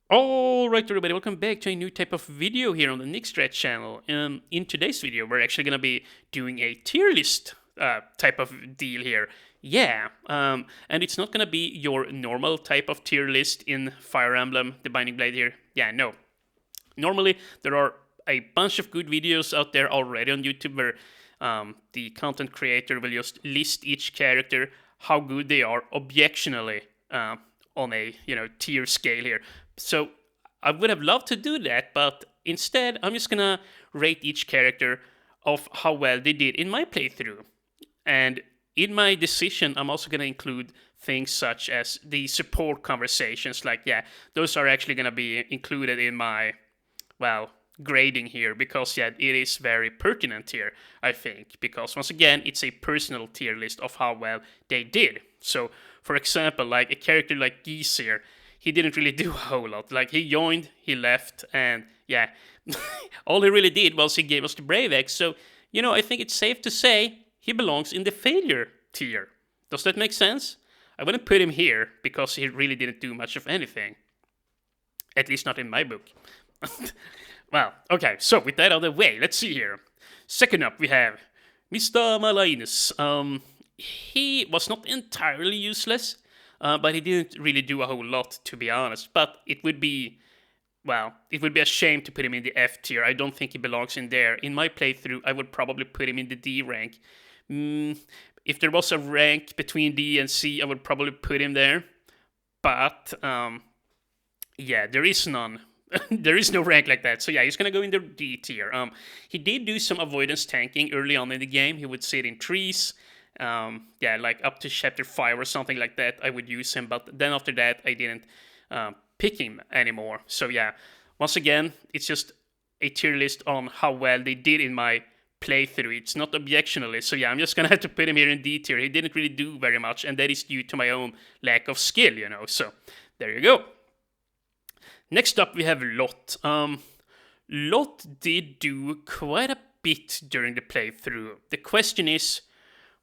Alright everybody, welcome back to a new type of video here on the Nick Stretch channel. In today's video, we're actually going to be doing a tier list type of deal here. Yeah, and it's not going to be your normal type of tier list in Fire Emblem, the Binding Blade here. Yeah, no. Normally, there are a bunch of good videos out there already on YouTube where the content creator will just list each character, how good they are objectionally on a tier scale here. So I would have loved to do that, but instead I'm just gonna rate each character of how well they did in my playthrough. And in my decision, I'm also gonna include things such as the support conversations. Like, yeah, those are actually gonna be included in my, well, grading here because, yeah, it is very pertinent here, I think, because once again, it's a personal tier list of how well they did. So, for example, like a character like Giga, he didn't really do a whole lot. Like, he joined, he left, and yeah, all he really did was he gave us the Brave X. So, I think it's safe to say he belongs in the failure tier. Does that make sense? I wouldn't put him here because he really didn't do much of anything. At least not in my book. Well, okay, so with that out of the way, let's see here. Second up, we have Mr. Merlinus. He was not entirely useless, but he didn't really do a whole lot, to be honest. But it would be, well, it would be a shame to put him in the F tier. I don't think he belongs in there. In my playthrough, I would probably put him in the D rank. If there was a rank between D and C, I would probably put him there. But, yeah, there is none. There is no rank like that. So yeah, he's gonna go in the D tier. He did do some avoidance tanking early on in the game. He would sit in trees. Yeah, like up to chapter 5 or something like that, I would use him. But then after that, I didn't pick him anymore. So yeah, once again, it's just a tier list on how well they did in my playthrough. It's not objectionally. So yeah, I'm just gonna have to put him here in D tier. He didn't really do very much, and that is due to my own lack of skill, So there you go. Next up, we have Lot. Lot did do quite a bit during the playthrough. The question is,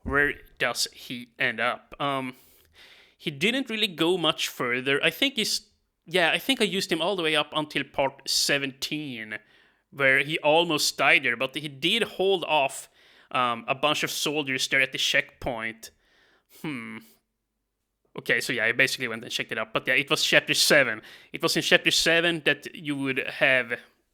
where does he end up? He didn't really go much further. I think I used him all the way up until part 17, where he almost died there, but he did hold off a bunch of soldiers there at the checkpoint. Okay, so yeah, I basically went and checked it up. But yeah, it was chapter 7. It was in chapter 7 that you would have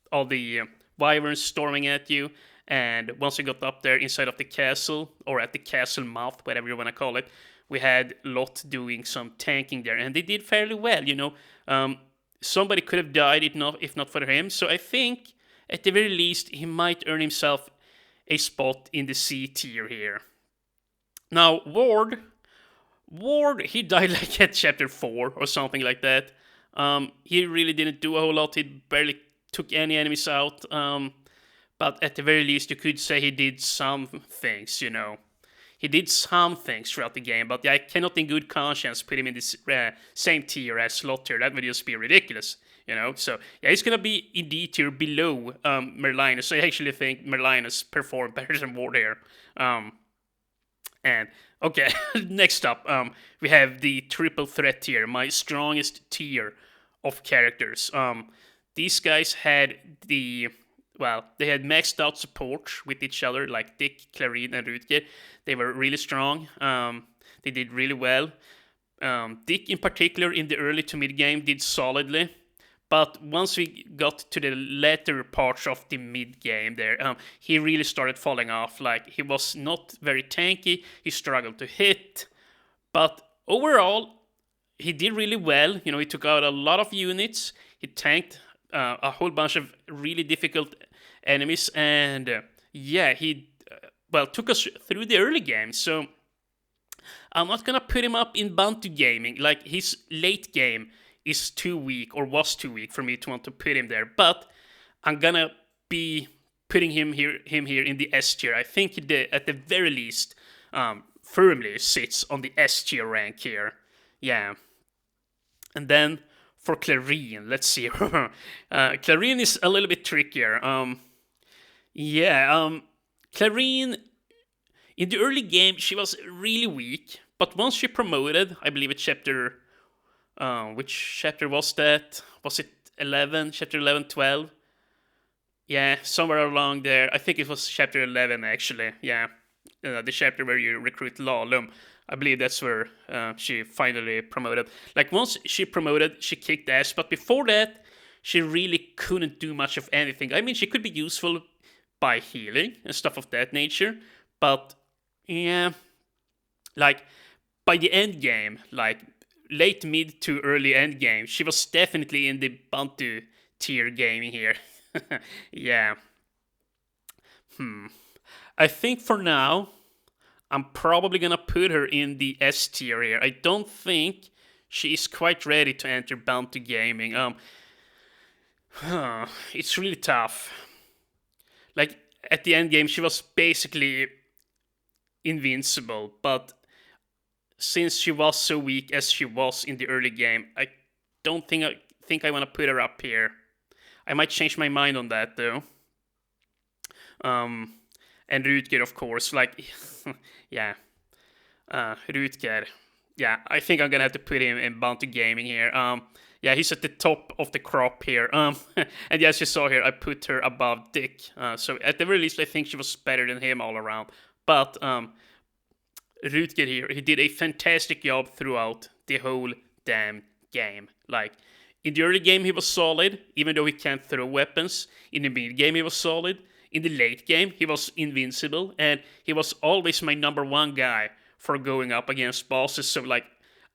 all the wyverns storming at you. And once you got up there inside of the castle, or at the castle mouth, whatever you want to call it, we had Lot doing some tanking there. And they did fairly well, somebody could have died if not for him. So I think, at the very least, he might earn himself a spot in the C tier here. Now, Ward, he died like at chapter 4 or something like that. He really didn't do a whole lot. He barely took any enemies out. But at the very least, you could say he did some things, He did some things throughout the game, but I cannot in good conscience put him in this same tier as Slot tier. That would just be ridiculous, So, yeah, he's going to be in D tier below Merlinus. I actually think Merlinus performed better than Ward here. And okay, next up, we have the triple threat tier, my strongest tier of characters. These guys had they had maxed out support with each other, like Dieck, Clarine, and Rutger. They were really strong. They did really well. Dieck, in particular, in the early to mid game, did solidly. But once we got to the later parts of the mid game there, he really started falling off. Like, he was not very tanky, he struggled to hit. But overall, he did really well. He took out a lot of units, he tanked a whole bunch of really difficult enemies, and he took us through the early game. So I'm not gonna put him up in Bantu gaming. Like, his late game is too weak, or was too weak for me to want to put him there. But I'm gonna be putting him here in the S tier. I think he did, at the very least, firmly sits on the S tier rank here. Yeah. And then for Clarine, let's see. Clarine is a little bit trickier. Clarine, in the early game, she was really weak. But once she promoted, I believe it's chapter... which chapter was that? Was it 11, chapter 11, 12. Yeah, somewhere along there. I think it was chapter 11, actually. Yeah, the chapter where you recruit Lalum. I believe that's where she finally promoted. Like, once she promoted, she kicked ass. But before that, she really couldn't do much of anything. I mean, she could be useful by healing and stuff of that nature. But, yeah, like, by the end game, like, late mid to early end game, she was definitely in the Bantu tier gaming here. Yeah. I think for now, I'm probably gonna put her in the S tier here. I don't think she is quite ready to enter Bound to Gaming. It's really tough. Like, at the end game, she was basically invincible, but since she was so weak as she was in the early game, I don't think I want to put her up here. I might change my mind on that though. And Rutger, of course, like, yeah, Rutger. Yeah, I think I'm gonna have to put him in Bounty Gaming here. Yeah, he's at the top of the crop here. And as you saw here, I put her above Dieck. So at the very least, I think she was better than him all around. But Rutger here, he did a fantastic job throughout the whole damn game. Like, in the early game, he was solid, even though he can't throw weapons. In the mid game, he was solid. In the late game, he was invincible, and he was always my number one guy for going up against bosses. So, like,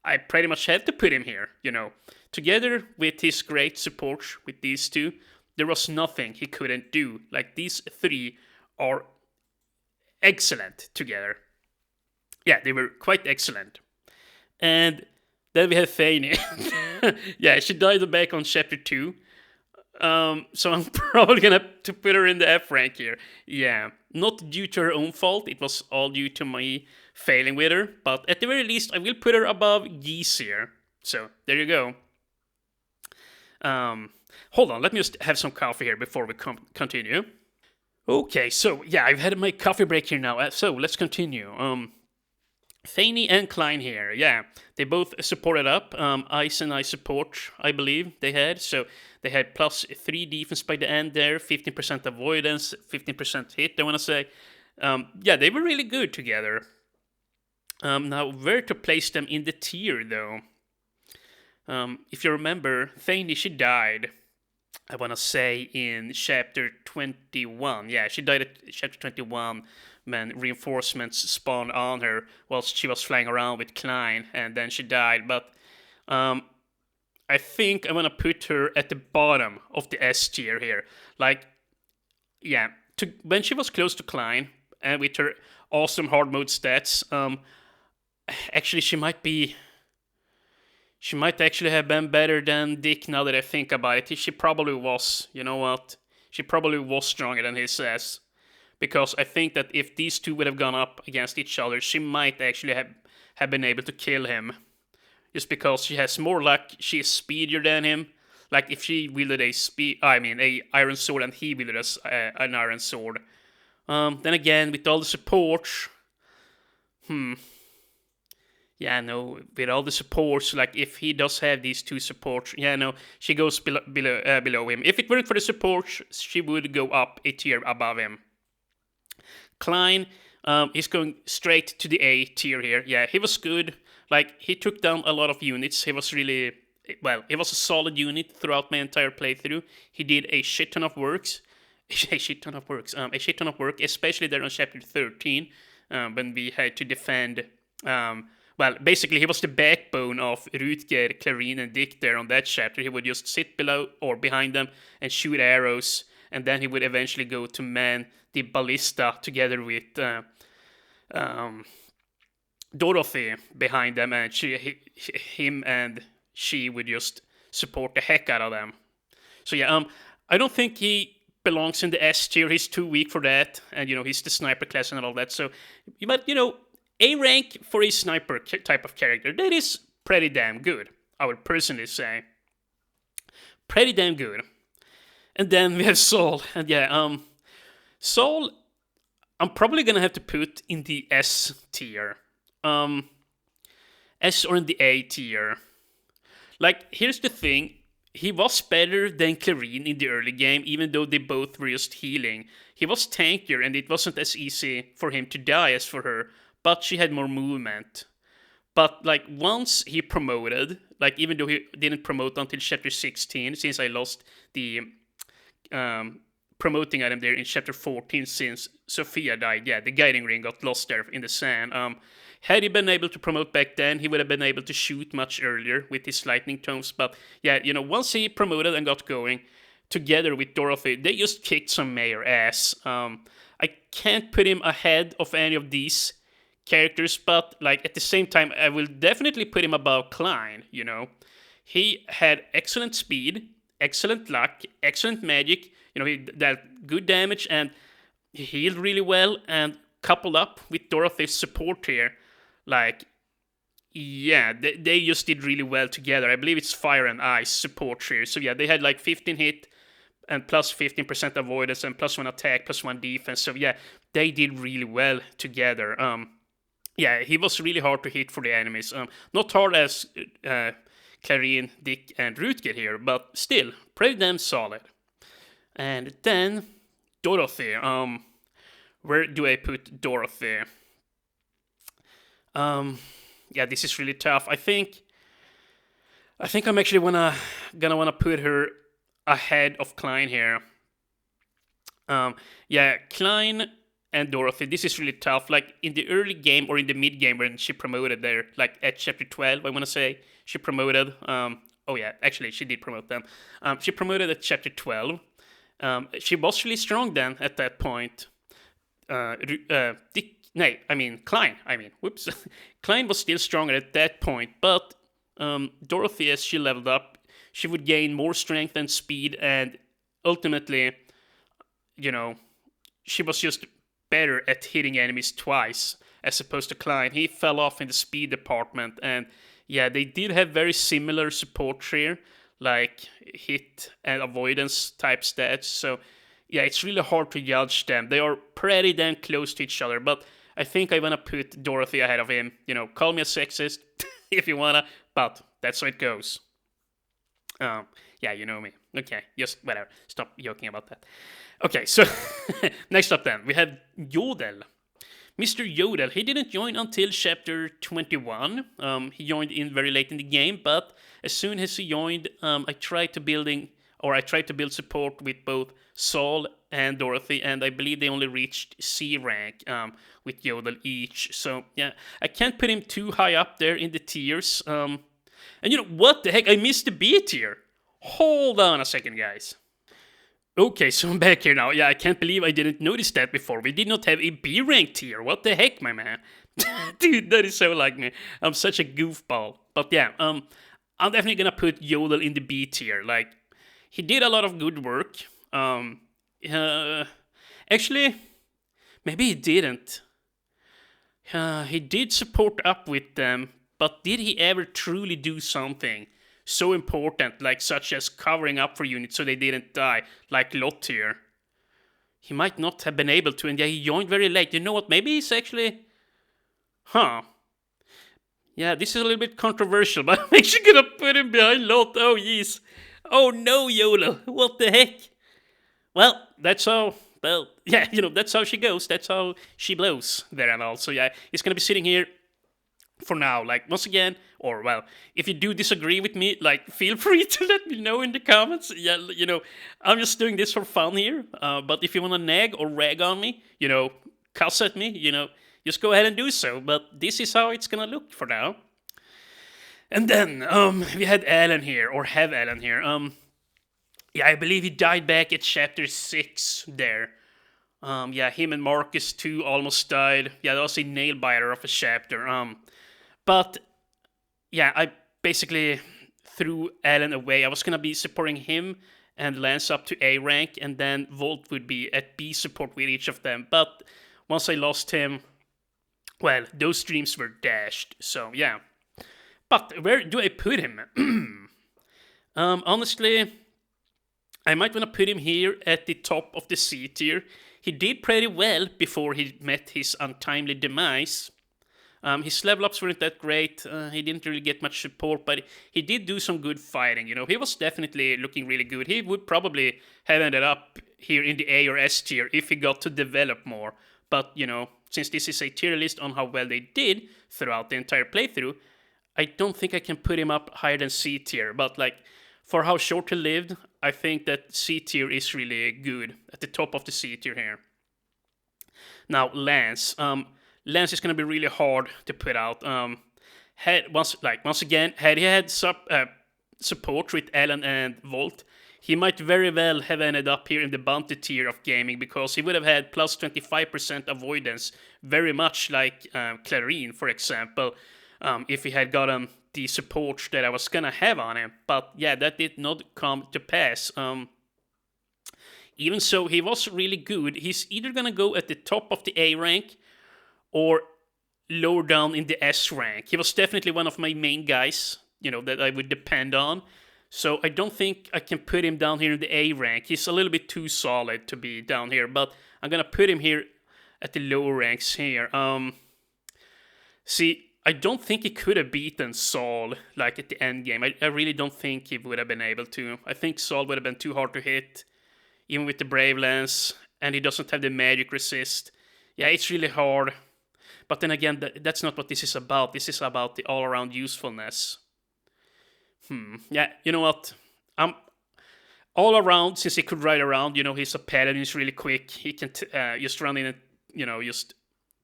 I pretty much had to put him here, you know. Together with his great support with these two, there was nothing he couldn't do. Like, these three are excellent together. Yeah, they were quite excellent. And then we have Thany. Yeah, she died back on chapter 2. So I'm probably gonna have to put her in the F rank here. Yeah, not due to her own fault. It was all due to my failing with her. But at the very least, I will put her above Geese here. So there you go. Hold on, let me just have some coffee here before we continue. Okay, so yeah, I've had my coffee break here now. So let's continue. Thany and Klein here, yeah. They both supported up. Ice and Ice support, I believe they had. So they had plus 3 defense by the end there, 15% avoidance, 15% hit, I want to say. Yeah, they were really good together. Now, where to place them in the tier, though? If you remember, Thany, she died, I want to say, in chapter 21. Yeah, she died at chapter 21 when reinforcements spawned on her whilst she was flying around with Klein, and then she died. But I think I'm gonna put her at the bottom of the S tier here. Like, yeah, when she was close to Klein and with her awesome hard mode stats, actually she might actually have been better than Dieck now that I think about it. She probably was. You know what? She probably was stronger than his ass. Because I think that if these two would have gone up against each other, she might actually have been able to kill him. Just because she has more luck, she is speedier than him. Like, if she wielded a iron sword and he wielded an iron sword. Then again, with all the support... Yeah, no, with all the supports, like, if he does have these two supports, yeah, no, she goes below him. If it weren't for the supports, she would go up a tier above him. Klein, he's going straight to the A tier here. Yeah, he was good. Like, he took down a lot of units. He was really, well, he was a solid unit throughout my entire playthrough. He did a shit ton of works. A shit ton of work, especially there on chapter 13, when we had to defend... well, basically, he was the backbone of Rutger, Clarine, and Dieck there on that chapter. He would just sit below or behind them and shoot arrows, and then he would eventually go to man the ballista together with Dorothy behind them, and him and she would just support the heck out of them. So yeah, I don't think he belongs in the S tier. He's too weak for that, and he's the sniper class and all that. So you might, A rank for a sniper type of character, that is pretty damn good, I would personally say. Pretty damn good. And then we have Saul. And yeah, Saul, I'm probably gonna have to put in the S tier. S or in the A tier. Like, here's the thing. he was better than Clarine in the early game, even though they both were just healing. He was tankier, and it wasn't as easy for him to die as for her, but she had more movement. But like once he promoted, like even though he didn't promote until chapter 16, since I lost the promoting item there in chapter 14 since Sophia died. Yeah, the guiding ring got lost there in the sand. Had he been able to promote back then, he would have been able to shoot much earlier with his lightning tomes. But yeah, once he promoted and got going, together with Dorothy, they just kicked some mayor ass. I can't put him ahead of any of these characters, but like at the same time, I will definitely put him above Klein. He had excellent speed, excellent luck, excellent magic. He dealt good damage and he healed really well. And coupled up with Dorothy's support here, like, yeah, they just did really well together. I believe it's fire and ice support here. So yeah, they had like 15 hit and plus 15% avoidance and plus 1 attack, plus 1 defense. So yeah, they did really well together. Yeah, he was really hard to hit for the enemies. Not hard as Clarine, Dieck, and Rutger here, but still, pretty damn solid. And then, Dorothy. Where do I put Dorothy? Yeah, this is really tough. I think I'm actually gonna wanna put her ahead of Klein here. Yeah, Klein and Dorothy, this is really tough. Like in the early game or in the mid game when she promoted there, like at chapter 12, I want to say she promoted. Oh yeah, actually she did promote them. She promoted at chapter 12. She was really strong then at that point. Klein. Whoops. Klein was still stronger at that point, but Dorothy, as she leveled up, she would gain more strength and speed, and ultimately, she was just better at hitting enemies twice as opposed to Klein. He fell off in the speed department, and yeah, they did have very similar support here, like hit and avoidance type stats. So yeah, it's really hard to judge them. They are pretty damn close to each other, but I think I wanna put Dorothy ahead of him. Call me a sexist if you wanna, but that's how it goes. Yeah, you know me. Okay, just whatever. Stop joking about that. Okay, so next up then, we have Yodel. Mr. Yodel, he didn't join until chapter 21. He joined in very late in the game, but as soon as he joined, I tried to build support with both Saul and Dorothy, and I believe they only reached C rank with Yodel each. So yeah, I can't put him too high up there in the tiers. And what the heck? I missed the B tier. Hold on a second, guys. Okay, so I'm back here now. Yeah, I can't believe I didn't notice that before. We did not have a B rank tier. What the heck, my man? Dude, that is so like me. I'm such a goofball. But yeah, I'm definitely gonna put Yodel in the B tier. Like, he did a lot of good work. Actually, maybe he didn't. He did support up with them, but did he ever truly do something so important, like such as covering up for units so they didn't die, like Lot here? He might not have been able to, and yeah, he joined very late. You know what? Maybe he's actually... Yeah, this is a little bit controversial, but I'm actually gonna put him behind Lot. Oh, jeez. Oh no, Yodel. What the heck? Well, that's how... Well, yeah, that's how she goes. That's how she blows there and all. So yeah, he's gonna be sitting here for now. Like, once again, or well, if you do disagree with me, like, feel free to let me know in the comments. Yeah, I'm just doing this for fun here. But if you wanna nag or rag on me, cuss at me, just go ahead and do so. But this is how it's gonna look for now. And then, we had Alan here, or have Alan here. Yeah, I believe he died back at chapter 6 there. Yeah, him and Marcus too almost died. Yeah, that was a nail biter of a chapter. But yeah, I basically threw Alan away. I was gonna be supporting him and Lance up to A rank, and then Wolt would be at B support with each of them. But once I lost him, well, those dreams were dashed. So yeah. But where do I put him? Honestly, I might want to put him here at the top of the C tier. He did pretty well before he met his untimely demise. His level ups weren't that great. He didn't really get much support, but he did do some good fighting. He was definitely looking really good. He would probably have ended up here in the A or S tier if he got to develop more. But, since this is a tier list on how well they did throughout the entire playthrough, I don't think I can put him up higher than C tier. But, for how short he lived, I think that C tier is really good. At the top of the C tier here. Now, Lance. Lance is going to be really hard to put out. Once again, had he had support with Alan and Wolt, he might very well have ended up here in the bounty tier of gaming, because he would have had plus 25% avoidance, very much like Clarine, for example, if he had gotten the support that I was going to have on him. But yeah, that did not come to pass. Even so, he was really good. He's either going to go at the top of the A rank or lower down in the S rank. He was definitely one of my main guys, that I would depend on. So I don't think I can put him down here in the A rank. He's a little bit too solid to be down here, but I'm gonna put him here at the lower ranks here. See, I don't think he could have beaten Saul, at the end game. I really don't think he would have been able to. I think Saul would have been too hard to hit, even with the Brave Lance, and he doesn't have the magic resist. Yeah, it's really hard. But then again, that's not what this is about. This is about the all-around usefulness. Yeah, you know what? All around, since he could ride around, he's a paladin, he's really quick. He can just run in and, just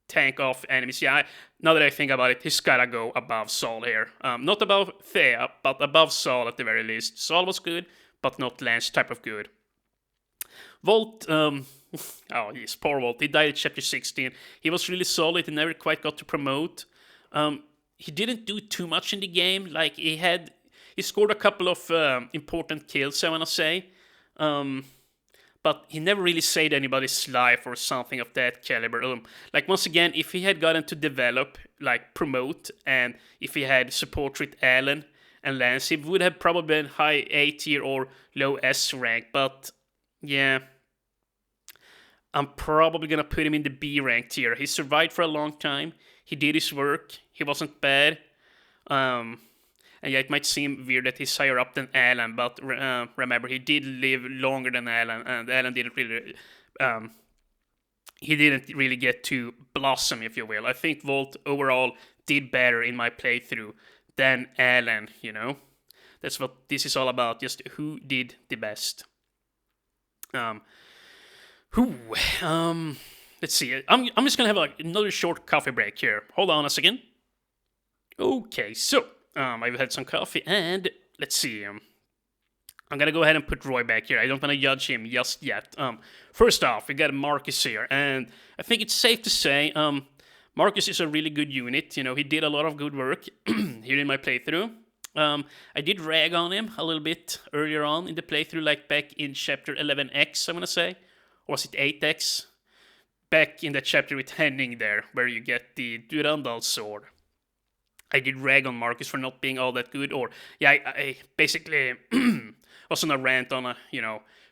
tank off enemies. Yeah, now that I think about it, he's gotta go above Saul here. Not above Thea, but above Saul at the very least. Saul was good, but not Lance type of good. Wolt, yes, poor Wolt. He died at chapter 16. He was really solid. He never quite got to promote. He didn't do too much in the game. He scored a couple of important kills, I want to say. But he never really saved anybody's life or something of that caliber. Once again, if he had gotten to develop, promote, and if he had support with Alan and Lance, he would have probably been high A tier or low S rank. But yeah, I'm probably going to put him in the B rank tier. He survived for a long time. He did his work. He wasn't bad. And yeah, it might seem weird that he's higher up than Alan, but remember, he did live longer than Alan, and Alan didn't really... he didn't really get to blossom, if you will. I think Wolt overall did better in my playthrough than Alan, That's what this is all about, just who did the best. Let's see. I'm just gonna have another short coffee break here. Hold on a second. Okay, so I've had some coffee, and let's see. I'm gonna go ahead and put Roy back here. I don't want to judge him just yet. First off, we got Marcus here, and I think it's safe to say Marcus is a really good unit. He did a lot of good work here in my playthrough. I did rag on him a little bit earlier on in the playthrough, back in chapter 11X, I'm gonna say. Or was it 8X? Back in that chapter with Henning there, where you get the Durandal sword. I did rag on Marcus for not being all that good, I basically was on a rant on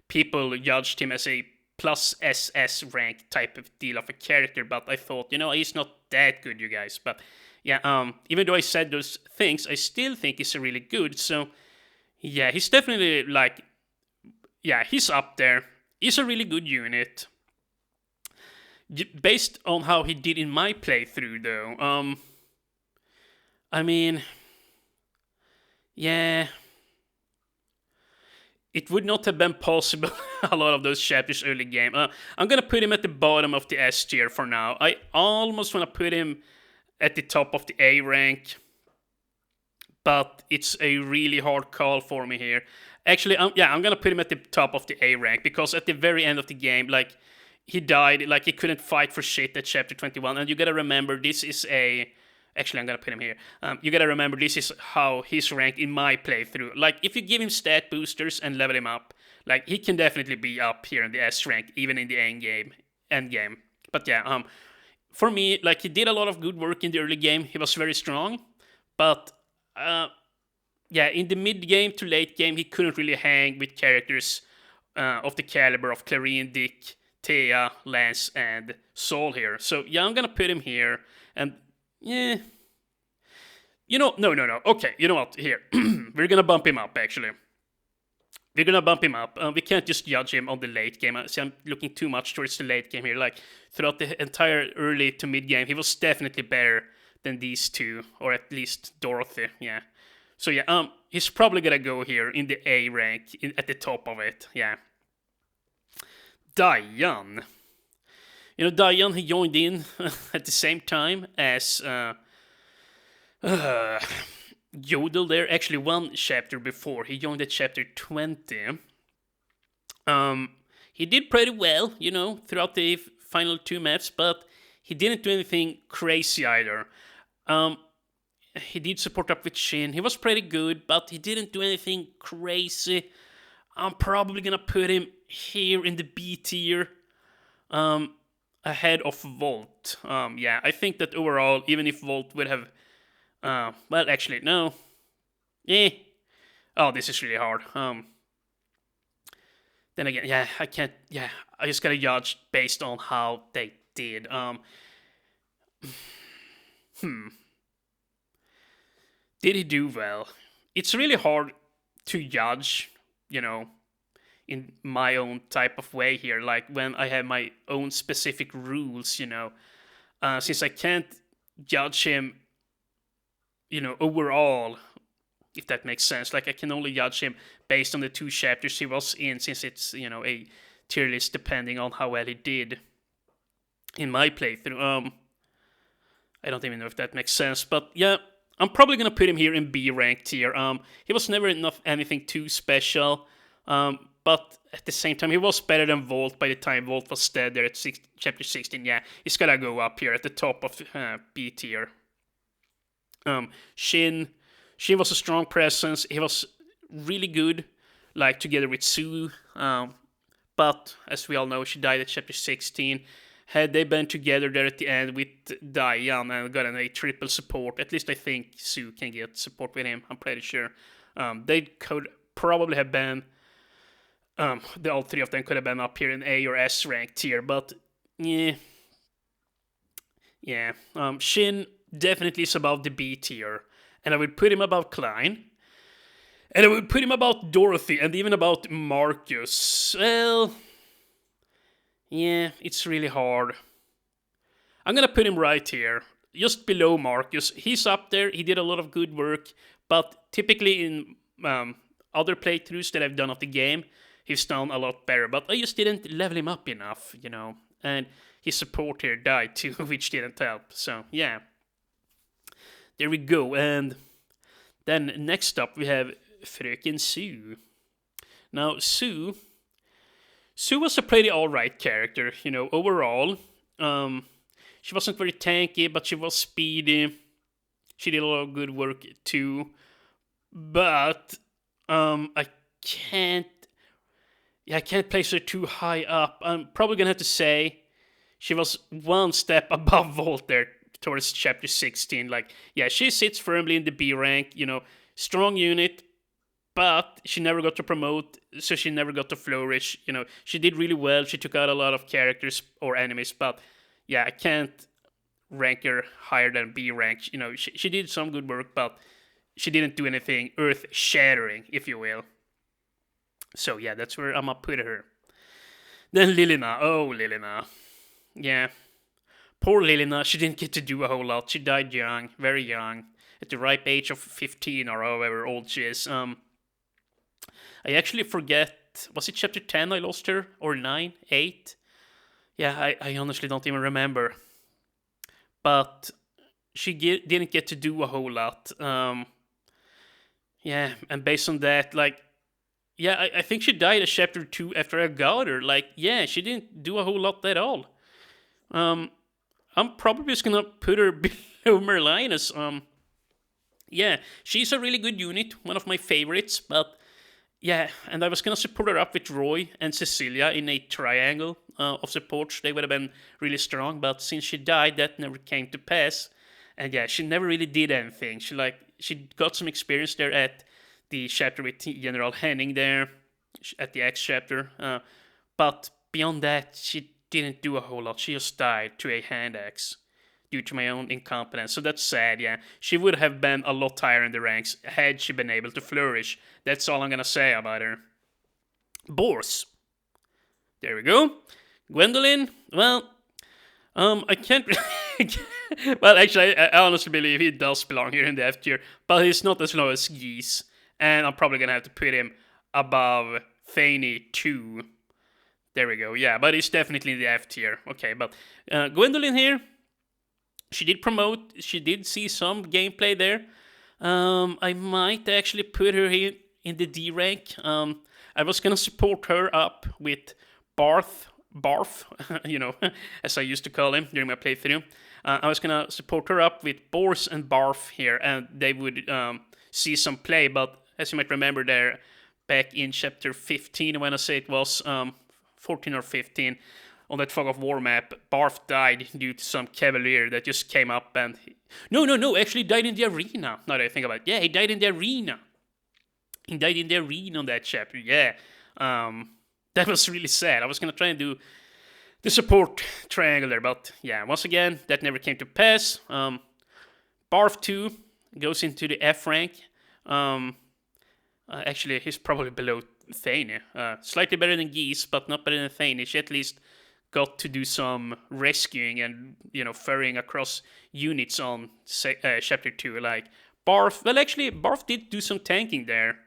people judged him as a plus SS rank type of deal of a character, but I thought, he's not that good, you guys. But yeah, even though I said those things, I still think he's really good. So yeah, he's definitely he's up there. He's a really good unit. Based on how he did in my playthrough, though, I mean, yeah, it would not have been possible a lot of those chapters early game. I'm gonna put him at the bottom of the S tier for now. I almost want to put him at the top of the A rank, but it's a really hard call for me here. Actually, I'm gonna put him at the top of the A rank, because at the very end of the game, he died, he couldn't fight for shit at chapter 21, and you gotta remember, this is a... Actually, I'm gonna put him here. You gotta remember, this is how he's ranked in my playthrough. If you give him stat boosters and level him up, he can definitely be up here in the S rank, even in the end game. But yeah, for me, he did a lot of good work in the early game. He was very strong, but in the mid game to late game, he couldn't really hang with characters of the caliber of Clarine, Dieck, Thea, Lance, and Saul here. So yeah, I'm gonna put him here, and Yeah. No. Okay, you know what? Here. We're gonna bump him up, actually. We're gonna bump him up. We can't just judge him on the late game. See, I'm looking too much towards the late game here. Like, throughout the entire early to mid game, he was definitely better than these two, or at least Dorothy, yeah. So, yeah, he's probably gonna go here in the A rank, at the top of it, yeah. Dayan. Dayan, he joined in at the same time as Yodel there. Actually, one chapter before. He joined at chapter 20. He did pretty well, throughout the final two maps, but he didn't do anything crazy either. He did support up with Shin. He was pretty good, but he didn't do anything crazy. I'm probably gonna put him here in the B tier, ahead of Wolt. Yeah, I think that overall, even if Wolt would have, well, actually, no. Eh. Oh, this is really hard. Then again, yeah, I can't. Yeah, I just gotta judge based on how they did. Did he do well? It's really hard to judge, in my own type of way here. Like when I have my own specific rules, since I can't judge him, overall, if that makes sense. Like I can only judge him based on the two chapters he was in, since it's a tier list depending on how well he did in my playthrough. I don't even know if that makes sense, but yeah, I'm probably gonna put him here in B rank tier. He was never enough anything too special, but at the same time, he was better than Wolt by the time Wolt was dead there at chapter 16. Yeah, he's gotta go up here at the top of B tier. Shin was a strong presence. He was really good, like together with Sue. But as we all know, she died at chapter 16. Had they been together there at the end with Dayan and gotten a triple support, at least I think Sue can get support with him. I'm pretty sure. They could probably have been, all three of them could have been up here in A or S rank tier, but yeah. Shin definitely is above the B tier, and I would put him above Klein, and I would put him above Dorothy, and even about Marcus. Well, yeah, it's really hard. I'm gonna put him right here, just below Marcus. He's up there. He did a lot of good work, but typically in other playthroughs that I've done of the game, he's done a lot better. But I just didn't level him up enough, and his support here died too, which didn't help. So yeah, there we go. And then next up we have Fröken Sue. Now Sue was a pretty alright character, overall. She wasn't very tanky, but she was speedy. She did a lot of good work too. But I can't place her too high up. I'm probably gonna have to say she was one step above Wolt there towards chapter 16. Like, yeah, she sits firmly in the B rank, strong unit, but she never got to promote, so she never got to flourish. She did really well. She took out a lot of characters or enemies, but yeah, I can't rank her higher than B rank. She did some good work, but she didn't do anything earth-shattering, if you will. So yeah, that's where I'm gonna put her. Then Lilina. Oh, Lilina. Yeah. Poor Lilina, she didn't get to do a whole lot. She died young, very young, at the ripe age of 15 or however old she is. I actually forget, was it chapter 10 I lost her? Or 9? 8? Yeah, I honestly don't even remember. But she didn't get to do a whole lot. Yeah, and based on that, yeah, I think she died at chapter 2 after I got her. Yeah, she didn't do a whole lot at all. I'm probably just gonna put her below Merlinus. Yeah, she's a really good unit, one of my favorites, but yeah, and I was gonna support her up with Roy and Cecilia in a triangle of supports. They would have been really strong, but since she died, that never came to pass. And yeah, she never really did anything. She got some experience there at the chapter with General Henning there, at the X chapter. But beyond that, she didn't do a whole lot. She just died to a hand axe. due to my own incompetence. So that's sad, yeah. She would have been a lot higher in the ranks had she been able to flourish. That's all I'm gonna say about her. Bors. There we go. Gwendolyn, well, I can't... well, actually, I honestly believe he does belong here in the F tier, but he's not as low as Geese, and I'm probably gonna have to put him above Thany too. There we go, yeah, but he's definitely in the F tier. Okay, but Gwendolyn here, she did promote, she did see some gameplay there. I might actually put her here in the D rank. I was gonna support her up with Barth, you know, as I used to call him during my playthrough. I was gonna support her up with Bors and Barth here, and they would see some play. But as you might remember there, back in chapter 15, when I say it was 14 or 15, on that Fog of War map, Barth died due to some cavalier that just came up and... No, actually died in the arena, now that I think about it. Yeah, he died in the arena. He died in the arena on that chapter, yeah. That was really sad. I was gonna try and do the support triangle there, but yeah, once again, that never came to pass. Barth 2 goes into the F rank. Actually, he's probably below Thany. Slightly better than Geese, but not better than Thany. She at least got to do some rescuing and, you know, ferrying across units on chapter 2. Like, Barth, well, actually, Barth did do some tanking there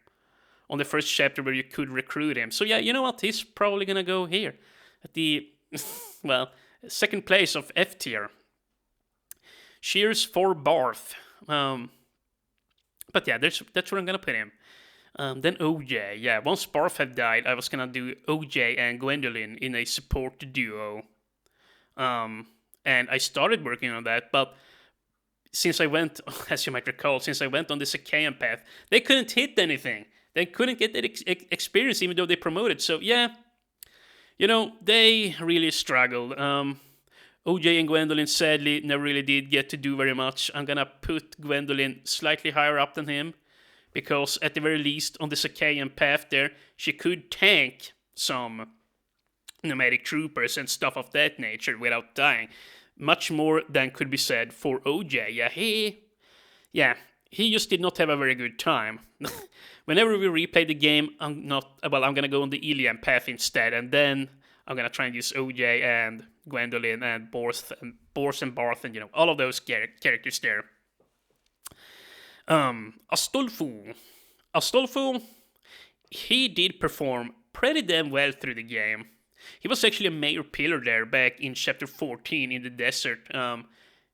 on the first chapter where you could recruit him. So yeah, you know what? He's probably gonna go here at the, well, second place of F tier. Cheers for Barth. But yeah, that's where I'm gonna put him. Then Ougier. Yeah, once Barth had died, I was gonna do Ougier and Gwendolyn in a support duo. And I started working on that, but since I went, as you might recall, since I went on the Sacayan path, they couldn't hit anything. They couldn't get that experience even though they promoted. So yeah, you know, they really struggled. Ougier and Gwendolyn sadly never really did get to do very much. I'm gonna put Gwendolyn slightly higher up than him, because at the very least on the Sacayan path there, she could tank some nomadic troopers and stuff of that nature without dying. Much more than could be said for Ougier. Yeah, he just did not have a very good time. Whenever we replay the game, I'm gonna go on the Ilian path instead, and then I'm gonna try and use Ougier and Gwendolyn and Bors and Barth and, you know, all of those characters there. Astolfo, he did perform pretty damn well through the game. He was actually a major pillar there back in chapter 14 in the desert.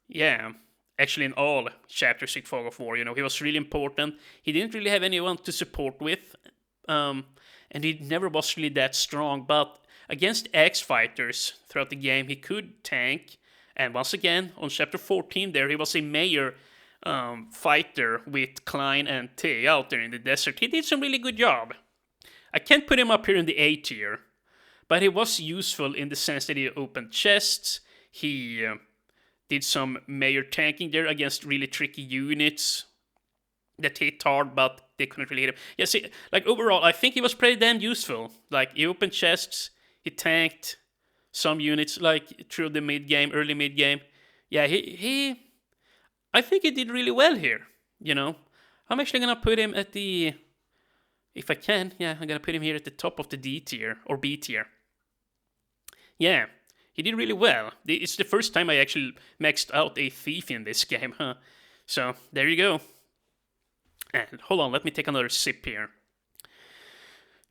Yeah, actually in all chapters in Fog of War, you know, he was really important. He didn't really have anyone to support with, and he never was really that strong, but against X fighters throughout the game, he could tank, and once again, on chapter 14 there, he was a major fighter with Klein and Thea out there in the desert. He did some really good job. I can't put him up here in the A tier, but he was useful in the sense that he opened chests, he did some major tanking there against really tricky units that hit hard, but they couldn't really hit him. Yeah, see, like overall, I think he was pretty damn useful. Like, he opened chests, he tanked some units, like, through the mid-game, early mid-game. Yeah, I think he did really well here, you know. I'm actually gonna put him at the... If I can, yeah, I'm gonna put him here at the top of the D tier, or B tier. Yeah, he did really well. It's the first time I actually maxed out a thief in this game, huh? So, there you go. And hold on, let me take another sip here.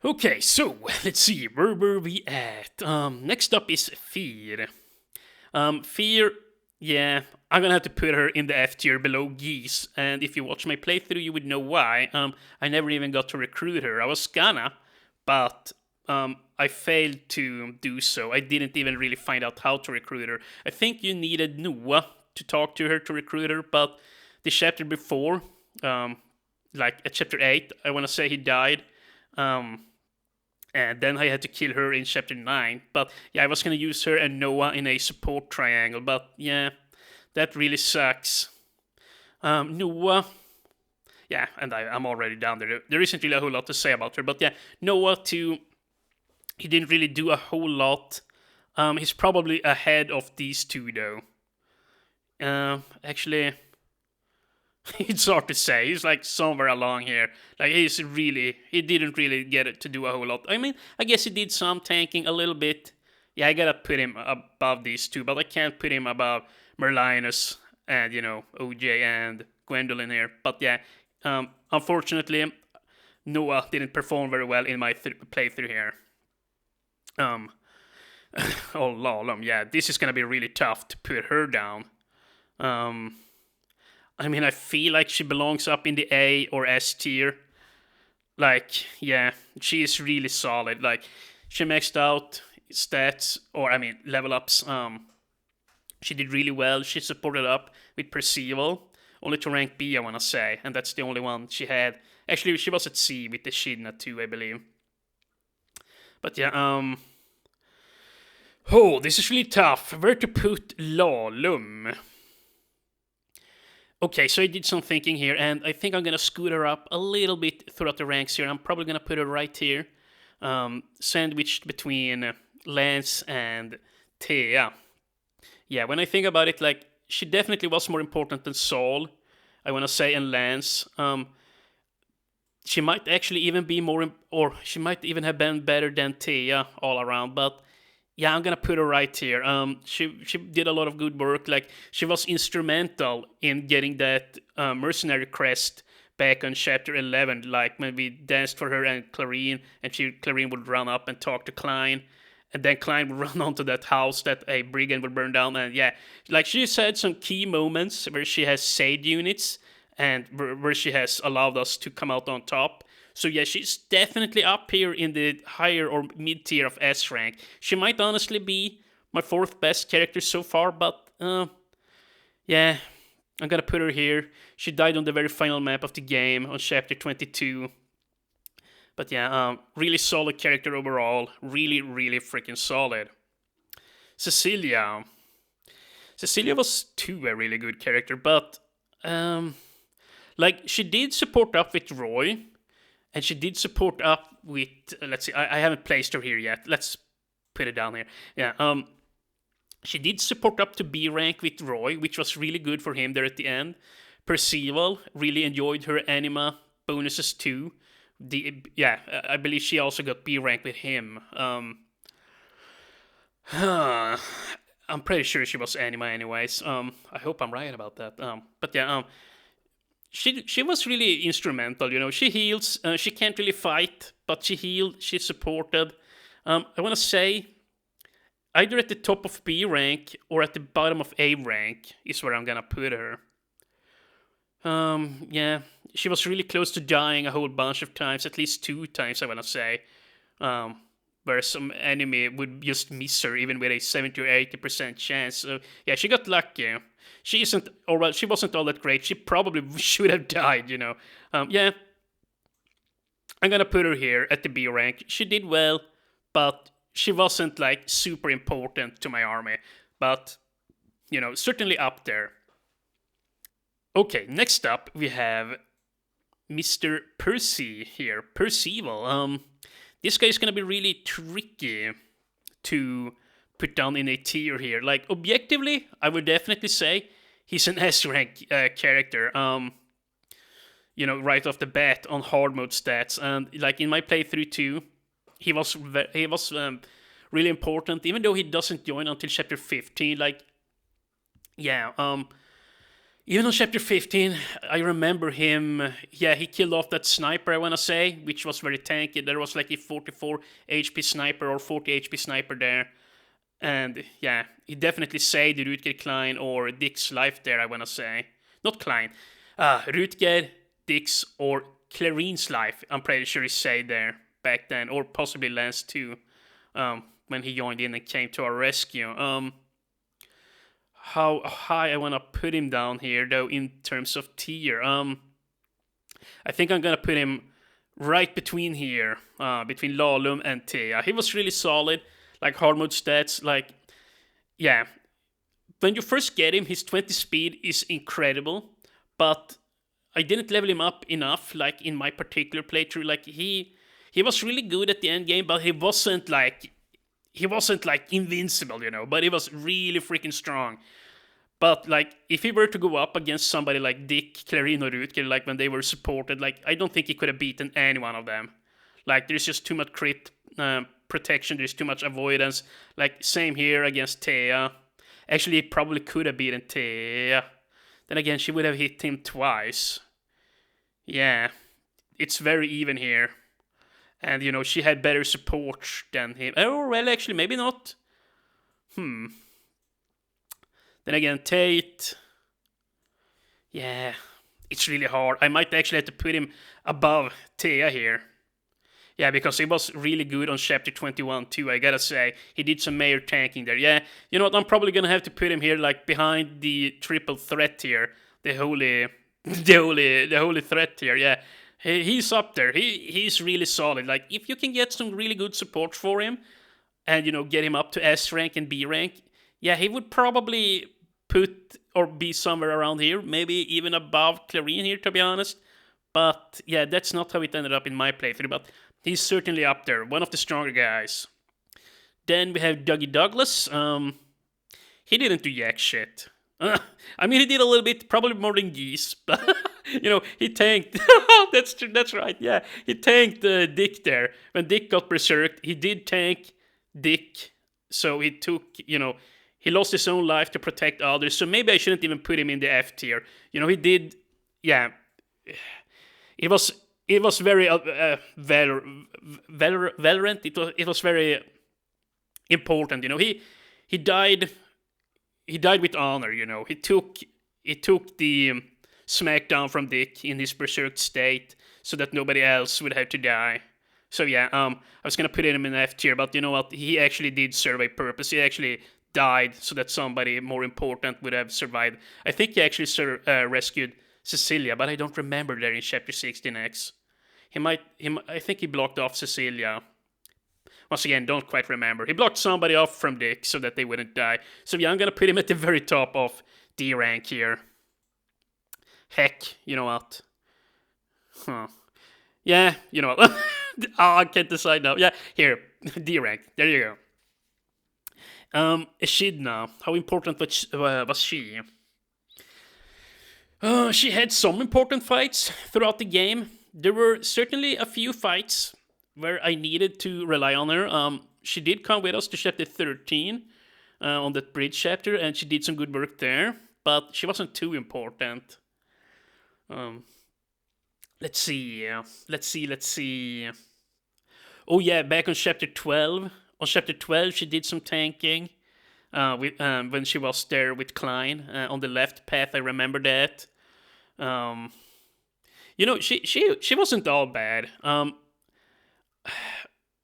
Okay, so, let's see, where were we at? Next up is Fir. Fir, yeah, I'm gonna have to put her in the F tier below Geese, and if you watch my playthrough, you would know why. I never even got to recruit her. I was gonna, but I failed to do so. I didn't even really find out how to recruit her. I think you needed Noah to talk to her to recruit her, but the chapter before, like at chapter 8, I want to say he died, and then I had to kill her in chapter 9. But yeah, I was going to use her and Noah in a support triangle, but yeah, that really sucks. Noah, yeah, and I'm already down there. There isn't really a whole lot to say about her, but yeah, Noah too. He didn't really do a whole lot. He's probably ahead of these two, though. Actually, it's hard to say. He's like somewhere along here. Like he didn't really get it to do a whole lot. I mean, I guess he did some tanking a little bit. Yeah, I gotta put him above these two, but I can't put him above Merlinus and Ougier and Gwendolyn here. But yeah, unfortunately, Noah didn't perform very well in my playthrough here. Oh Lalum, yeah, this is gonna be really tough to put her down. I mean, I feel like she belongs up in the A or S tier. Like, yeah, she is really solid. Like, she maxed out stats, or I mean, level ups. She did really well. She supported up with Percival, only to rank B, I wanna say, and that's the only one she had. Actually, she was at C with the Echidna too, I believe. But yeah, oh, this is really tough. Where to put Lalum? Okay, so I did some thinking here, and I think I'm gonna scoot her up a little bit throughout the ranks here. I'm probably gonna put her right here, sandwiched between Lance and Thea. Yeah, when I think about it, like, she definitely was more important than Saul, I wanna say, and Lance. She might actually even be more, or she might even have been better than Thea all around, but yeah, I'm gonna put her right here. She did a lot of good work. Like, she was instrumental in getting that mercenary crest back on chapter 11. Like, when we danced for her and Clarine, and Clarine would run up and talk to Klein, and then Klein would run onto that house that a brigand would burn down. And yeah, like, she's had some key moments where she has saved units and where she has allowed us to come out on top. So yeah, she's definitely up here in the higher or mid tier of S rank. She might honestly be my fourth best character so far, but yeah, I'm gonna put her here. She died on the very final map of the game on chapter 22. But yeah, really solid character overall. Really, really freaking solid. Cecilia. Cecilia was too a really good character, but like, she did support up with Roy. And she did support up with, let's see, I haven't placed her here yet. Let's put it down here. Yeah, she did support up to B rank with Roy, which was really good for him there at the end. Percival, really enjoyed her anima bonuses too. Yeah, I believe she also got B rank with him. I'm pretty sure she was anima anyways. I hope I'm right about that. But yeah, she was really instrumental, she heals, she can't really fight, but she healed, she supported. I want to say, either at the top of B rank or at the bottom of A rank is where I'm gonna put her. Yeah, she was really close to dying a whole bunch of times, at least 2 times, I want to say. Where some enemy would just miss her even with a 70 or 80% chance. So yeah, she got lucky. She wasn't all that great. She probably should have died, Yeah, I'm gonna put her here at the B rank. She did well, but she wasn't like super important to my army. But, certainly up there. Okay, next up we have Mr. Percy here. Percival. This guy is gonna be really tricky to put down in a tier here. Like, objectively, I would definitely say he's an S rank character. Right off the bat on hard mode stats, and like in my playthrough too, he was really important. Even though he doesn't join until chapter 15. Like, yeah, even on chapter 15, I remember him. Yeah, he killed off that sniper, I want to say, which was very tanky. There was like a 44 HP sniper or 40 HP sniper there. And yeah, he definitely saved Rutger, Klein, or Dieck's life there, I want to say. Not Klein. Rutger, Dieck's, or Clarine's life, I'm pretty sure he saved there back then. Or possibly Lance too, when he joined in and came to our rescue. How high I want to put him down here, though, in terms of tier. I think I'm going to put him right between here, between Lalum and Thea. He was really solid, like hard mode stats. Like, yeah, when you first get him, his 20 speed is incredible, but I didn't level him up enough, like in my particular playthrough. Like, he was really good at the end game, but he wasn't like invincible, but he was really freaking strong. But, like, if he were to go up against somebody like Dieck, Clarine, or Rutger, like, when they were supported, like, I don't think he could have beaten any one of them. Like, there's just too much crit protection, there's too much avoidance. Like, same here against Thea. Actually, he probably could have beaten Thea. Then again, she would have hit him twice. Yeah, it's very even here. And, you know, she had better support than him. Oh, well, actually, maybe not. Then again, Tate. Yeah, it's really hard. I might actually have to put him above Thea here. Yeah, because he was really good on Chapter 21 too, I gotta say. He did some major tanking there. Yeah, you know what, I'm probably gonna have to put him here, like, behind the triple threat here. The holy threat here, yeah. He's up there. He's really solid. Like, if you can get some really good support for him, and, you know, get him up to S rank and B rank, yeah, he would probably put or be somewhere around here, maybe even above Clarine here, to be honest. But yeah, that's not how it ended up in my playthrough, but he's certainly up there, one of the stronger guys. Then we have Dougie Douglas. He didn't do jack shit. I mean, he did a little bit, probably more than Geese, but, you know, he tanked. That's true, that's right, yeah. He tanked Dieck there. When Dieck got berserked, he did tank Dieck, so he took, you know, he lost his own life to protect others, so maybe I shouldn't even put him in the F tier. You know, he did, yeah. It was very valorant. It was very important. You know, he died with honor. You know, he took the smackdown from Dieck in his berserk state, so that nobody else would have to die. So yeah, I was gonna put him in F tier, but you know what? He actually did serve a purpose. He actually died so that somebody more important would have survived. I think he actually rescued Cecilia, but I don't remember there in Chapter 16X. I think he blocked off Cecilia. Once again, don't quite remember. He blocked somebody off from Dieck so that they wouldn't die. So yeah, I'm gonna put him at the very top of D rank here. Heck, you know what? Yeah, you know what? I can't decide now. Yeah, here, D rank. There you go. Echidna, how important was she? She had some important fights throughout the game. There were certainly a few fights where I needed to rely on her. She did come with us to Chapter 13 on that bridge chapter, and she did some good work there, but she wasn't too important. Let's see. Oh yeah, back on Chapter 12. On Chapter 12, she did some tanking. When she was there with Klein on the left path, I remember that. You know, she wasn't all bad.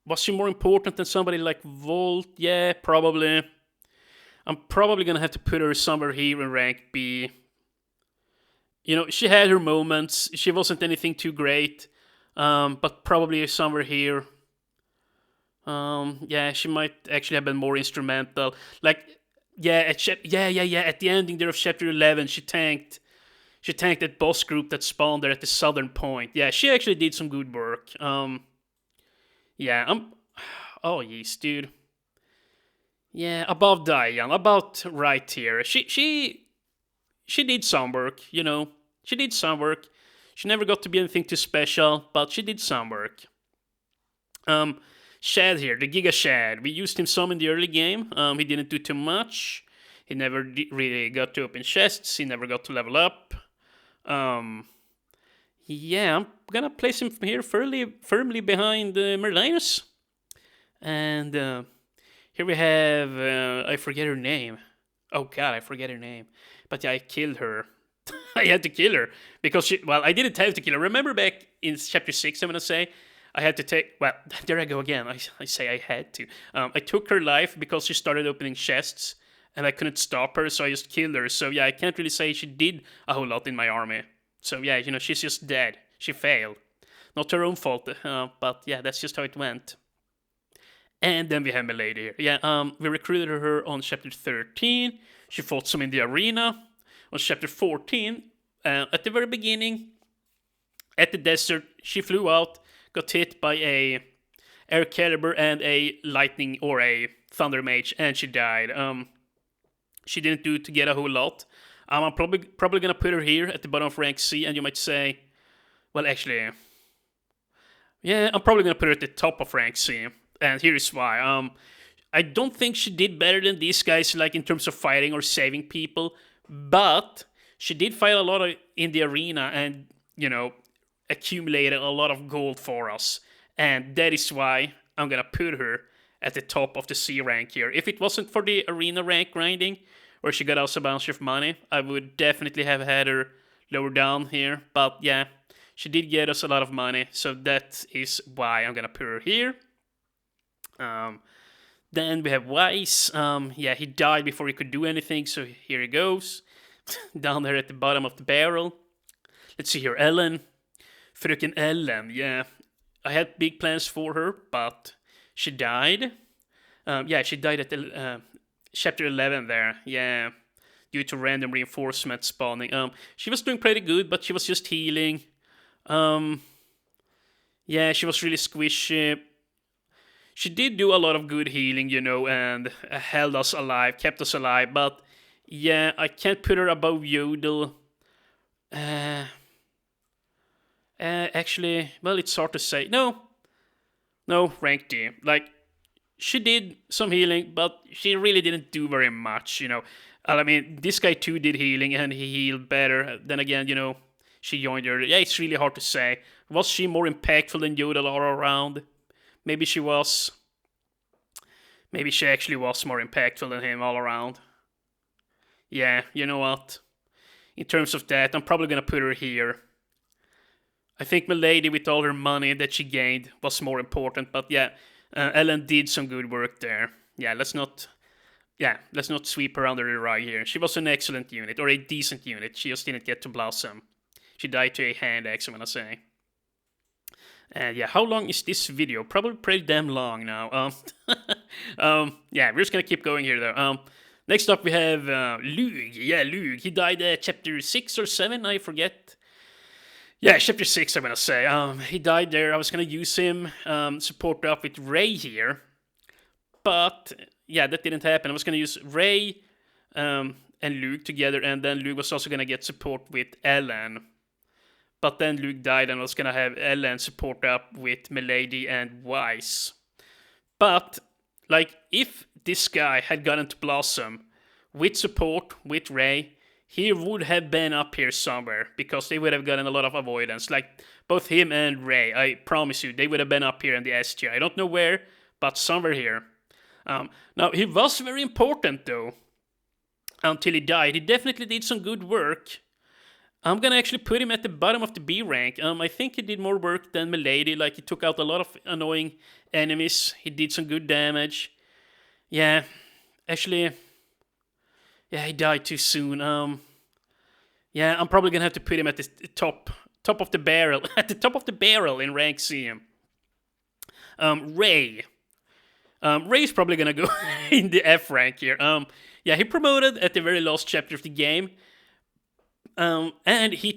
Was she more important than somebody like Wolt? Yeah, probably. I'm probably gonna have to put her somewhere here in rank B. You know, she had her moments. She wasn't anything too great, but probably somewhere here. Yeah, she might actually have been more instrumental. Like, yeah, at the ending there of Chapter 11, she tanked that boss group that spawned there at the southern point. Yeah, she actually did some good work. Yeah, oh yes, dude. Yeah, above Dayan, about right here. She did some work, you know. She did some work. She never got to be anything too special, but she did some work. Shad here, the Giga Shad. We used him some in the early game. He didn't do too much. He never really got to open chests. He never got to level up. Yeah, I'm gonna place him here firmly behind Merlinus. And here we have, I forget her name. Oh god, I forget her name. But yeah, I killed her. I had to kill her. Because I didn't have to kill her. Remember back in Chapter 6, I'm gonna say, I had to take, well, there I go again. I say I had to. I took her life because she started opening chests. And I couldn't stop her, so I just killed her. So yeah, I can't really say she did a whole lot in my army. So yeah, you know, she's just dead. She failed. Not her own fault, but yeah, that's just how it went. And then we have Melady here. Yeah, we recruited her on Chapter 13. She fought some in the arena. On Chapter 14, at the very beginning, at the desert, she flew out, got hit by a air caliber and a lightning or a thunder mage, and she died. She didn't do to get a whole lot. I'm probably gonna put her here at the bottom of rank C, and you might say, well, actually, yeah, I'm probably gonna put her at the top of rank C, and here's why. I don't think she did better than these guys, like in terms of fighting or saving people, but she did fight a lot in the arena, and accumulated a lot of gold for us, and that is why I'm gonna put her at the top of the C rank here. If it wasn't for the arena rank grinding, where she got us a bunch of money, I would definitely have had her lower down here. But yeah, she did get us a lot of money, so that is why I'm gonna put her here. Then we have Weiss. Yeah, he died before he could do anything, so here he goes. Down there at the bottom of the barrel. Let's see here, Ellen. Fröken Ellen, yeah. I had big plans for her, but she died. Yeah, she died at the chapter 11 there, yeah. Due to random reinforcement spawning. She was doing pretty good, but she was just healing. Yeah, she was really squishy. She did do a lot of good healing, and held us alive, kept us alive, but yeah, I can't put her above Yodel. Actually, well, it's hard to say. No, rank D. Like, she did some healing, but she really didn't do very much, I mean, this guy too did healing, and he healed better. Then again, she joined her. Yeah, it's really hard to say. Was she more impactful than Yodel all around? Maybe she was. Maybe she actually was more impactful than him all around. Yeah, you know what? In terms of that, I'm probably gonna put her here. I think Melady, with all her money that she gained, was more important. But yeah, Ellen did some good work there. Yeah, let's not sweep her under the rug here. She was an excellent unit, or a decent unit. She just didn't get to blossom. She died to a hand axe, I'm gonna say. And yeah, how long is this video? Probably pretty damn long now. Yeah, we're just gonna keep going here though. Next up we have Lugh. Yeah, Lugh. He died at chapter 6 or 7, I forget. Yeah, chapter 6, I'm gonna say. He died there. I was gonna use him, support up with Raigh here. But yeah, that didn't happen. I was gonna use Raigh and Lugh together, and then Lugh was also gonna get support with Ellen. But then Lugh died, and I was gonna have Ellen support up with Melady and Weiss. But like, if this guy had gotten to blossom with support with Raigh, he would have been up here somewhere, because they would have gotten a lot of avoidance. Like, both him and Raigh, I promise you, they would have been up here in the S tier. I don't know where, but somewhere here. Now, he was very important, though, until he died. He definitely did some good work. I'm gonna actually put him at the bottom of the B rank. I think he did more work than Melady. Like, he took out a lot of annoying enemies. He did some good damage. Yeah, actually, yeah, he died too soon. Yeah, I'm probably gonna have to put him at the top of the barrel, at the top of the barrel in rank C. Raigh. Ray's probably gonna go in the F rank here. Yeah, he promoted at the very last chapter of the game. And he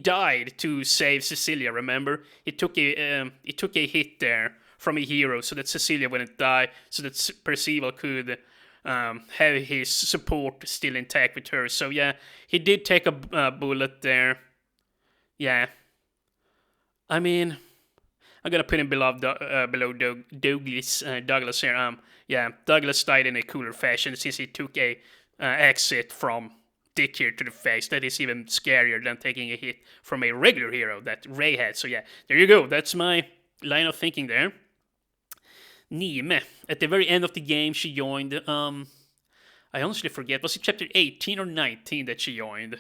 died to save Cecilia, remember? He took a hit there from a hero so that Cecilia wouldn't die, so that Percival could have his support still intact with her. So yeah, he did take a bullet there. Yeah. I mean, I'm gonna put him below Douglas here. Yeah, Douglas died in a cooler fashion since he took a exit from Dieck here to the face. That is even scarier than taking a hit from a regular hero that Raigh had. So yeah, there you go. That's my line of thinking there. Niime. At the very end of the game, she joined. I honestly forget. Was it chapter 18 or 19 that she joined?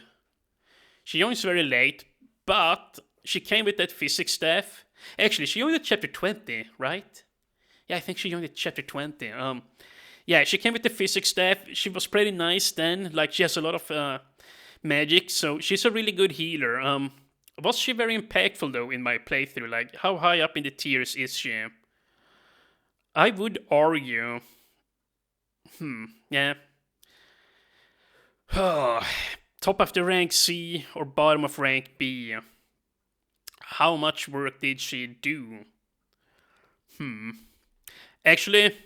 She joins very late, but she came with that physics staff. Actually, she joined at chapter 20, right? Yeah, I think she joined at chapter 20. Yeah, she came with the physics staff. She was pretty nice then. Like, she has a lot of magic, so she's a really good healer. Was she very impactful, though, in my playthrough? Like, how high up in the tiers is she? I would argue... yeah. Top of the rank C or bottom of rank B. How much work did she do? Actually,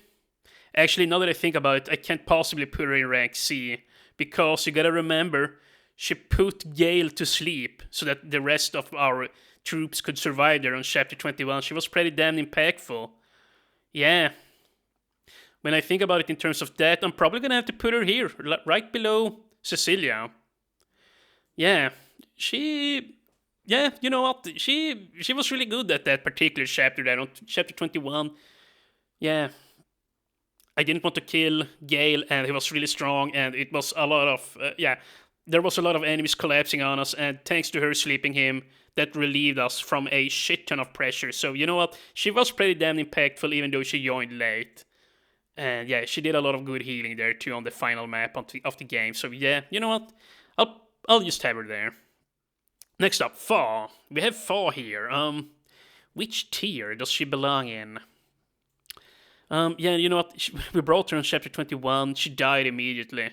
Actually, now that I think about it, I can't possibly put her in rank C, because you gotta remember, she put Gale to sleep so that the rest of our troops could survive there on Chapter 21. She was pretty damn impactful. Yeah. When I think about it in terms of that, I'm probably gonna have to put her here, right below Cecilia. Yeah. Yeah, you know what? She was really good at that particular chapter there on Chapter 21. Yeah. I didn't want to kill Gale, and he was really strong, and it was a lot of, there was a lot of enemies collapsing on us, and thanks to her sleeping him, that relieved us from a shit ton of pressure. So, you know what? She was pretty damn impactful, even though she joined late. And yeah, she did a lot of good healing there, too, on the final map of the game. So yeah, you know what? I'll just have her there. Next up, Fa. We have Fa here. Which tier does she belong in? Yeah, you know what? We brought her on Chapter 21. She died immediately.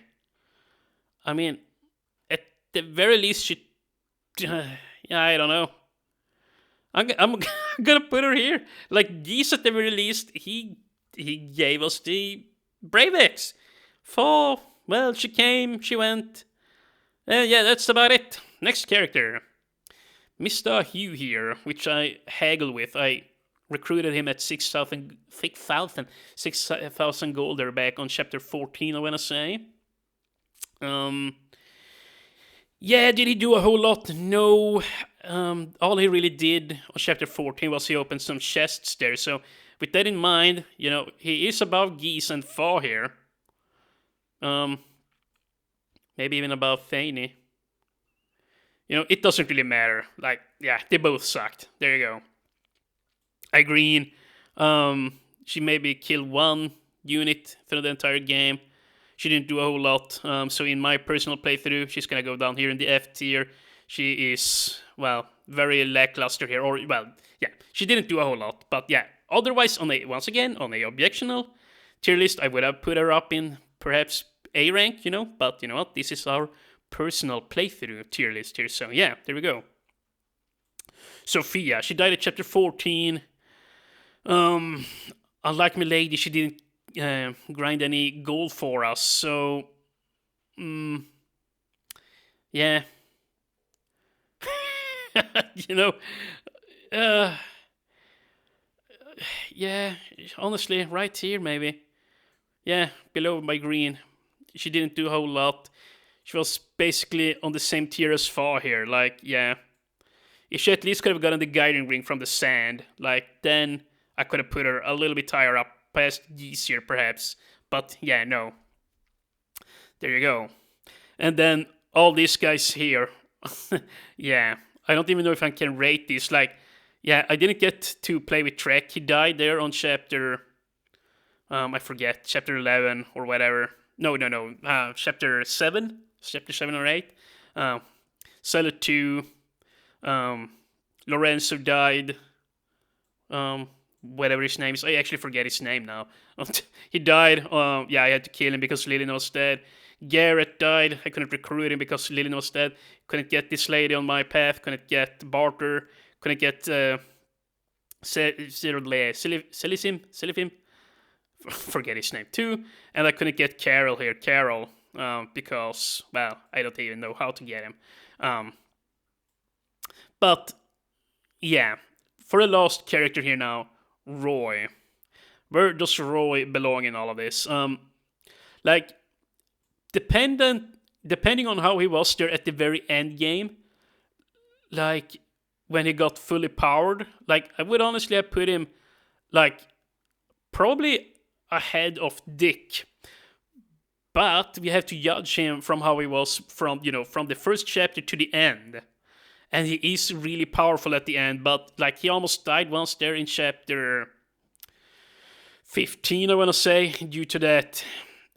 I mean, at the very least, she... yeah, I don't know. I'm gonna put her here. Like, Geese at the very least, he gave us the Brave X. Fa, well, she came, she went. Yeah, that's about it. Next character. Mr. Hugh here, which I haggle with. I recruited him at 6,000 gold there back on Chapter 14, I want to say. Yeah, did he do a whole lot? No. All he really did on Chapter 14 was he opened some chests there. So with that in mind, you know, he is above Geese and Fa here. Maybe even above Thany. You know, it doesn't really matter. Like, yeah, they both sucked. There you go. Igrene, she maybe killed one unit through the entire game. She didn't do a whole lot. So in my personal playthrough, she's gonna go down here in the F tier. She is, well, very lackluster here. Or, well, yeah, she didn't do a whole lot. But yeah, otherwise, once again, on a objectional tier list, I would have put her up in perhaps A rank, you know. But you know what? This is our personal playthrough tier list here. So yeah, there we go. Sophia, she died at Chapter 14. Unlike Melady, she didn't grind any gold for us. So, yeah. You know, yeah, honestly, right here maybe. Yeah, below my green. She didn't do a whole lot. She was basically on the same tier as Fa here. Like, yeah. If she at least could have gotten the guiding ring from the sand, like, then I could have put her a little bit higher up, past easier perhaps. But yeah, no. There you go. And then all these guys here. Yeah, I don't even know if I can rate this. Like, yeah, I didn't get to play with Trek. He died there on Chapter... I forget, Chapter 11 or whatever. No, Chapter 7? Chapter 7 or 8. Cellar 2. Lorenzo died. Whatever his name is. I actually forget his name now. He died. Yeah, I had to kill him because Lilina was dead. Garrett died. I couldn't recruit him because Lilina was dead. Couldn't get this lady on my path. Couldn't get Barter. Couldn't get Silifim. Forget his name too. And I couldn't get Carol here. Because, well, I don't even know how to get him. But, yeah. For the last character here now, Roy. Where does Roy belong in all of this? Like, depending on how he was there at the very end game, like, when he got fully powered, like, I would honestly have put him, like, probably ahead of Dieck. But we have to judge him from how he was from the first chapter to the end. And he is really powerful at the end, but like he almost died once there in Chapter 15, I want to say, due to that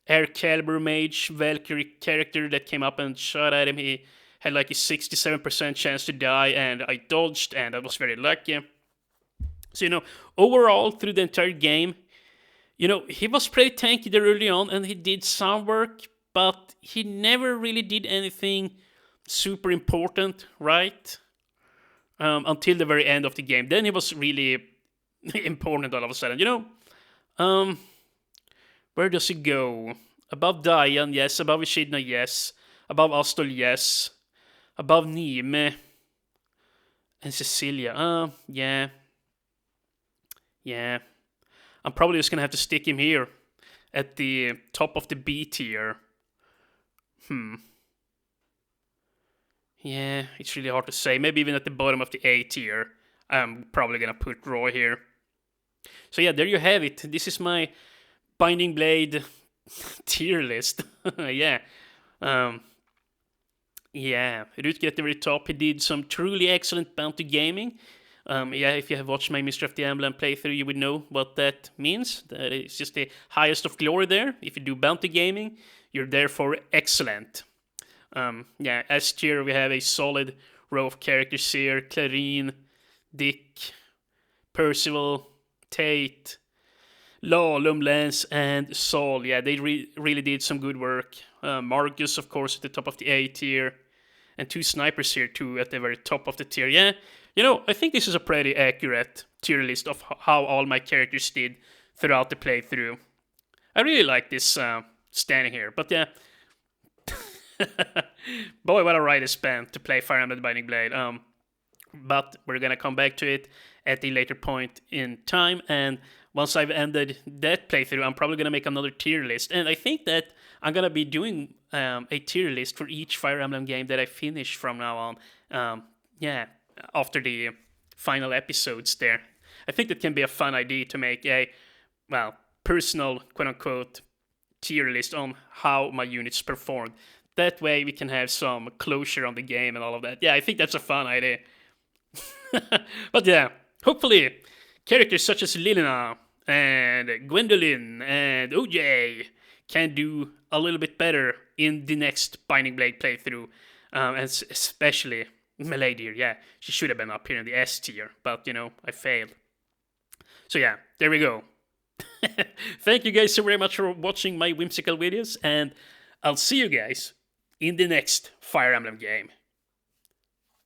Air Caliber Mage Valkyrie character that came up and shot at him. He had like a 67% chance to die, and I dodged, and I was very lucky. So, you know, overall, through the entire game, you know, he was pretty tanky there early on, and he did some work, but he never really did anything super important, right? Until the very end of the game. Then he was really important all of a sudden, you know? Where does it go? Above Dayan, yes. Above Echidna, yes. Above Astolf, yes. Above Niime. And Cecilia. Yeah. Yeah. I'm probably just gonna have to stick him here. At the top of the B tier. Yeah, it's really hard to say. Maybe even at the bottom of the A tier. I'm probably gonna put Raigh here. So yeah, there you have it. This is my Binding Blade tier list. Yeah. Yeah, Rutger at the very top. He did some truly excellent bounty gaming. Yeah, if you have watched my Mr. of the Emblem playthrough, you would know what that means. That is just the highest of glory there. If you do bounty gaming, you're therefore excellent. Yeah, S tier, we have a solid row of characters here. Clarine, Dieck, Percival, Tate, Lalum, Lance, and Saul. Yeah, they really did some good work. Marcus, of course, at the top of the A tier. And 2 snipers here, too, at the very top of the tier. Yeah, I think this is a pretty accurate tier list of how all my characters did throughout the playthrough. I really like this standing here. But yeah, boy, what a ride I spent to play Fire Emblem Binding Blade. But we're gonna come back to it at a later point in time, and once I've ended that playthrough, I'm probably gonna make another tier list, and I think that I'm gonna be doing a tier list for each Fire Emblem game that I finish from now on. Yeah, after the final episodes there. I think that can be a fun idea to make a, personal, quote-unquote, tier list on how my units performed. That way we can have some closure on the game and all of that. Yeah, I think that's a fun idea. But yeah, hopefully characters such as Lilina and Gwendolyn and Ougier can do a little bit better in the next Binding Blade playthrough. And especially Melady. Yeah, she should have been up here in the S tier, but I failed. So yeah, there we go. Thank you guys so very much for watching my whimsical videos, and I'll see you guys in the next Fire Emblem game.